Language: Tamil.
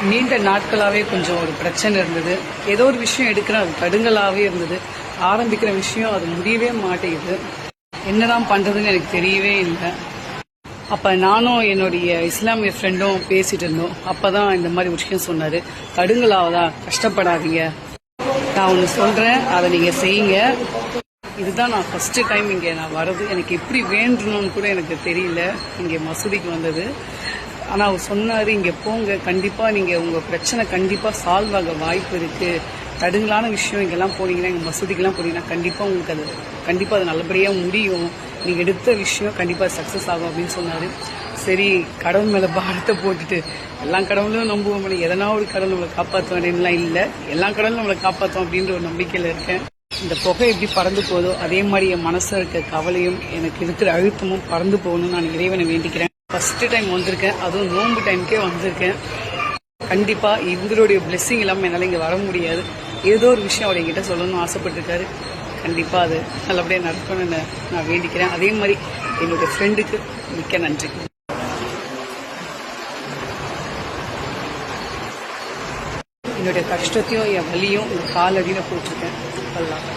நீண்ட நாட்களாகவே கொஞ்சம் ஒரு பிரச்சனை இருந்தது. ஏதோ ஒரு விஷயம் எடுக்கிறேன், அது தடுங்கலாகவே இருந்தது. ஆரம்பிக்கிற விஷயம் அது முடியவே மாட்டேங்குது. என்னதான் பண்ணுறதுன்னு எனக்கு தெரியவே இல்லை. அப்போ நானும் என்னுடைய இஸ்லாமிய ஃப்ரெண்டும் பேசிட்டு இருந்தோம். அப்போ தான் இந்த மாதிரி ஒரு விஷயம் சொன்னார். தடுங்கலாவதா, கஷ்டப்படாதீங்க, நான் ஒன்று சொல்கிறேன், அதை நீங்கள் செய்யுங்க. இதுதான் நான் ஃபஸ்ட்டு டைம் இங்கே நான் வர்றது. எனக்கு எப்படி வேண்டணும்னு கூட எனக்கு தெரியல. இங்கே மசூதிக்கு வந்தது. ஆனால் அவர் சொன்னார், இங்கே போங்க, கண்டிப்பாக நீங்கள் உங்கள் பிரச்சனை கண்டிப்பாக சால்வ் ஆக வாய்ப்பு இருக்குது. தடுங்கலான விஷயம் இங்கெல்லாம் போனீங்கன்னா, எங்கள் மசூதிக்கெல்லாம் போனீங்கன்னா கண்டிப்பாக உங்களுக்கு அது கண்டிப்பாக அது நல்லபடியாக முடியும். நீங்கள் எடுத்த விஷயம் கண்டிப்பாக சக்ஸஸ் ஆகும் அப்படின்னு சொன்னார். சரி, கடவுள் மேலே பாரத்தை போட்டுட்டு எல்லா கடவுளும் நம்புவோம், எதனா ஒரு கடவுள் நம்மளை காப்பாற்றுவோம் அப்படின்லாம் இல்லை. எல்லா கடவுளும் நம்மளை காப்பாற்றும் அப்படின்ற ஒரு நம்பிக்கையில் இருக்கேன். இந்த புகை எப்படி பறந்து போதோ அதே மாதிரி என் மனசில் இருக்க கவலையும் எனக்கு இருக்கிற அழுத்தமும் பறந்து போகணும்னு நான் இறைவனை வேண்டிக்கிறேன். ஃபஸ்ட்டு டைம் வந்திருக்கேன், அதுவும் நோன்பு டைமுக்கே வந்திருக்கேன். கண்டிப்பாக இவங்களுடைய பிளெஸ்ஸிங் இல்லாமல் என்னால் இங்கே வர முடியாது. ஏதோ ஒரு விஷயம் அவர் என்கிட்ட சொல்லணும்னு ஆசைப்பட்டிருக்காரு. கண்டிப்பாக அது நல்லபடியாக நடக்கணும்னு நான் வேண்டிக்கிறேன். அதே மாதிரி என்னுடைய ஃப்ரெண்டுக்கு மிக்க நன்றி. என்னுடைய கஷ்டத்தையும் என் வலியும் காலடியில் போட்டிருக்கேன். அல்லாஹ்